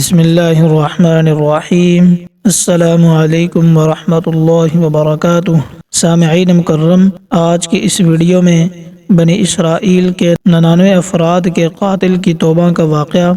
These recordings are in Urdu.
بسم اللہ الرحمن الرحیم۔ السلام علیکم ورحمۃ اللہ وبرکاتہ۔ سامعین مکرم، آج کی اس ویڈیو میں بنی اسرائیل کے 99 افراد کے قاتل کی توبہ کا واقعہ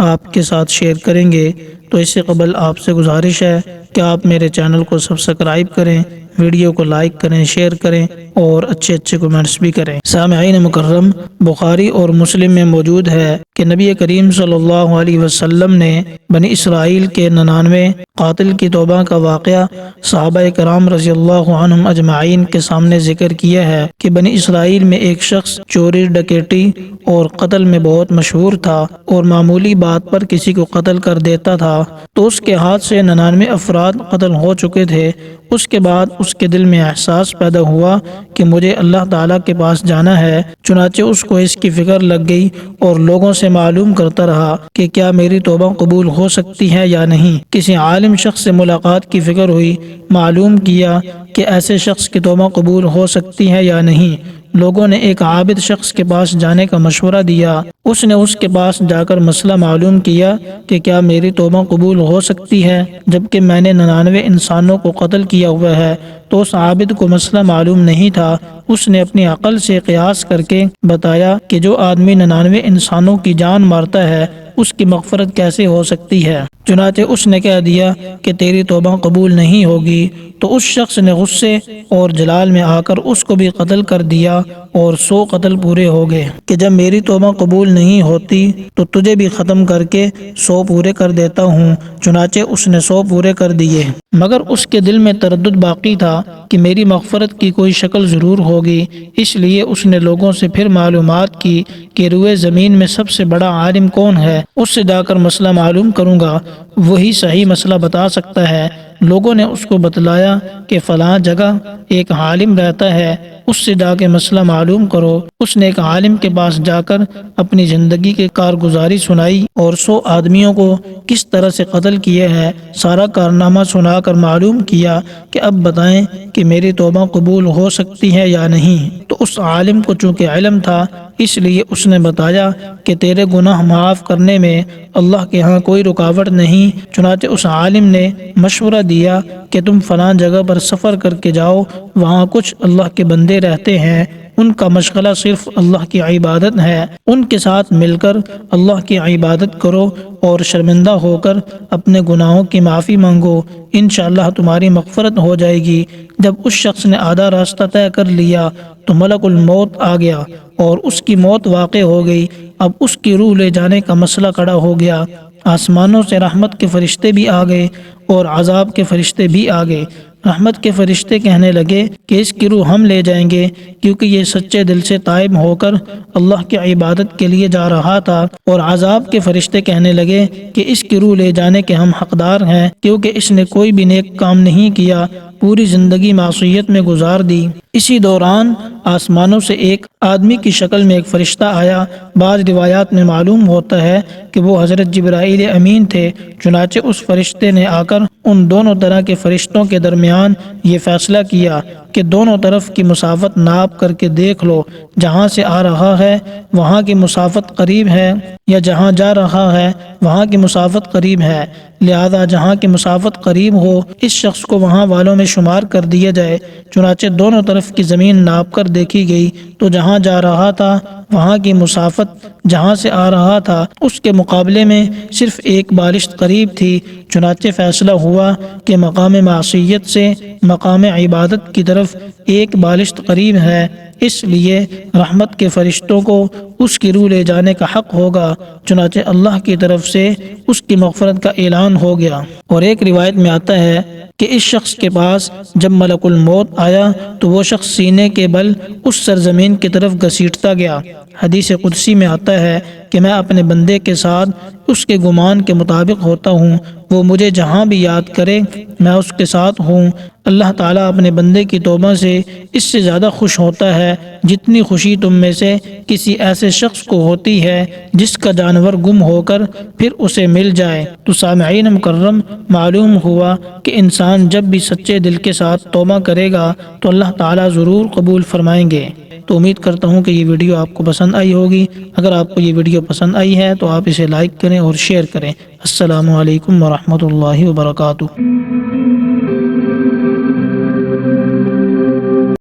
آپ کے ساتھ شیئر کریں گے۔ تو اس سے قبل آپ سے گزارش ہے کہ آپ میرے چینل کو سبسکرائب کریں، ویڈیو کو لائک کریں، شیئر کریں اور اچھے کمنٹس بھی کریں۔ سامعین مکرم، بخاری اور مسلم میں موجود ہے کہ نبی کریم صلی اللہ علیہ وسلم نے بنی اسرائیل کے 99 قاتل کی توبہ کا واقعہ صحابہ کرام رضی اللہ عنہم اجمعین کے سامنے ذکر کیا ہے کہ بنی اسرائیل میں ایک شخص چوری، ڈکیٹی اور قتل میں بہت مشہور تھا اور معمولی بات پر کسی کو قتل کر دیتا تھا، تو اس کے ہاتھ سے 99 افراد قتل ہو چکے تھے۔ اس کے بعد اس کے دل میں احساس پیدا ہوا کہ مجھے اللہ تعالیٰ کے پاس جانا ہے، چنانچہ اس کو اس کی فکر لگ گئی اور لوگوں سے معلوم کرتا رہا کہ کیا میری توبہ قبول ہو سکتی ہے یا نہیں۔ کسی عالم شخص سے ملاقات کی فکر ہوئی، معلوم کیا کہ ایسے شخص کی توبہ قبول ہو سکتی ہے یا نہیں۔ لوگوں نے ایک عابد شخص کے پاس جانے کا مشورہ دیا۔ اس نے اس کے پاس جا کر مسئلہ معلوم کیا کہ کیا میری توبہ قبول ہو سکتی ہے جبکہ میں نے 99 انسانوں کو قتل کیا ہوا ہے۔ تو اس عابد کو مسئلہ معلوم نہیں تھا۔ اس نے اپنی عقل سے قیاس کر کے بتایا کہ جو آدمی 99 انسانوں کی جان مارتا ہے اس کی مغفرت کیسے ہو سکتی ہے۔ چنانچہ اس نے کہہ دیا کہ تیری توبہ قبول نہیں ہوگی۔ تو اس شخص نے غصے اور جلال میں آ کر اس کو بھی قتل کر دیا اور 100 قتل پورے ہو گئے کہ جب میری توبہ قبول نہیں ہوتی تو تجھے بھی ختم کر کے 100 پورے کر دیتا ہوں۔ چنانچہ اس نے 100 پورے کر دیے، مگر اس کے دل میں تردد باقی تھا کہ میری مغفرت کی کوئی شکل ضرور ہوگی۔ اس لیے اس نے لوگوں سے پھر معلومات کی کہ روئے زمین میں سب سے بڑا عالم کون ہے، اس سے جا کر مسئلہ معلوم کروں گا، وہی صحیح مسئلہ بتا سکتا ہے۔ لوگوں نے اس کو بتلایا کہ فلاں جگہ ایک عالم رہتا ہے، اس سے جا کے مسئلہ معلوم کرو۔ اس نے ایک عالم کے پاس جا کر اپنی زندگی کی کارگزاری سنائی اور 100 آدمیوں کو کس طرح سے قتل کیا ہے سارا کارنامہ سنا کر معلوم کیا کہ اب بتائیں کہ میری توبہ قبول ہو سکتی ہے یا نہیں۔ تو اس عالم کو چونکہ علم تھا، اس لیے اس نے بتایا کہ تیرے گناہ معاف کرنے میں اللہ کے ہاں کوئی رکاوٹ نہیں۔ چنانچہ اس عالم نے مشورہ دیا کہ تم فلاں جگہ پر سفر کر کے جاؤ، وہاں کچھ اللہ کے بندے رہتے ہیں، ان کا مشغلہ صرف اللہ کی عبادت ہے، ان کے ساتھ مل کر اللہ کی عبادت کرو اور شرمندہ ہو کر اپنے گناہوں کی معافی مانگو، انشاءاللہ تمہاری مغفرت ہو جائے گی۔ جب اس شخص نے آدھا راستہ طے کر لیا تو ملک الموت آ گیا اور اس کی موت واقع ہو گئی۔ اب اس کی روح لے جانے کا مسئلہ کھڑا ہو گیا۔ آسمانوں سے رحمت کے فرشتے بھی آ گئے اور عذاب کے فرشتے بھی آ گئے۔ رحمت کے فرشتے کہنے لگے کہ اس کی روح ہم لے جائیں گے، کیونکہ یہ سچے دل سے تائب ہو کر اللہ کی عبادت کے لیے جا رہا تھا، اور عذاب کے فرشتے کہنے لگے کہ اس کی روح لے جانے کے ہم حقدار ہیں، کیونکہ اس نے کوئی بھی نیک کام نہیں کیا، پوری زندگی معصیت میں گزار دی۔ اسی دوران آسمانوں سے ایک آدمی کی شکل میں ایک فرشتہ آیا۔ بعض روایات میں معلوم ہوتا ہے کہ وہ حضرت جبرائیل امین تھے۔ چنانچہ اس فرشتے نے آ کر ان دونوں طرح کے فرشتوں کے درمیان یہ فیصلہ کیا کہ دونوں طرف کی مسافت ناپ کر کے دیکھ لو، جہاں سے آ رہا ہے وہاں کی مسافت قریب ہے یا جہاں جا رہا ہے وہاں کی مسافت قریب ہے، لہذا جہاں کی مسافت قریب ہو اس شخص کو وہاں والوں میں شمار کر دیا جائے۔ چنانچہ دونوں طرف کی زمین ناپ کر دیکھی گئی تو جہاں جا رہا تھا وہاں کی مسافت جہاں سے آ رہا تھا اس کے مقابلے میں صرف ایک بالشت قریب تھی۔ چنانچہ فیصلہ ہوا کہ مقام معصیت سے مقام عبادت کی طرف ایک بالشت قریب ہے، اس لیے رحمت کے فرشتوں کو اس کی روح لے جانے کا حق ہوگا۔ چنانچہ اللہ کی طرف سے اس کی مغفرت کا اعلان ہو گیا۔ اور ایک روایت میں آتا ہے کہ اس شخص کے پاس جب ملک الموت آیا تو وہ شخص سینے کے بل اس سرزمین کی طرف گھسیٹتا گیا۔ حدیث قدسی میں آتا ہے کہ میں اپنے بندے کے ساتھ اس کے گمان کے مطابق ہوتا ہوں، وہ مجھے جہاں بھی یاد کرے میں اس کے ساتھ ہوں۔ اللہ تعالیٰ اپنے بندے کی توبہ سے اس سے زیادہ خوش ہوتا ہے جتنی خوشی تم میں سے کسی ایسے شخص کو ہوتی ہے جس کا جانور گم ہو کر پھر اسے مل جائے۔ تو سامعین مکرم، معلوم ہوا کہ انسان جب بھی سچے دل کے ساتھ توبہ کرے گا تو اللہ تعالیٰ ضرور قبول فرمائیں گے۔ تو امید کرتا ہوں کہ یہ ویڈیو آپ کو پسند آئی ہوگی۔ اگر آپ کو یہ ویڈیو پسند آئی ہے تو آپ اسے لائک کریں اور شیئر کریں۔ السلام علیکم ورحمۃ اللہ وبرکاتہ۔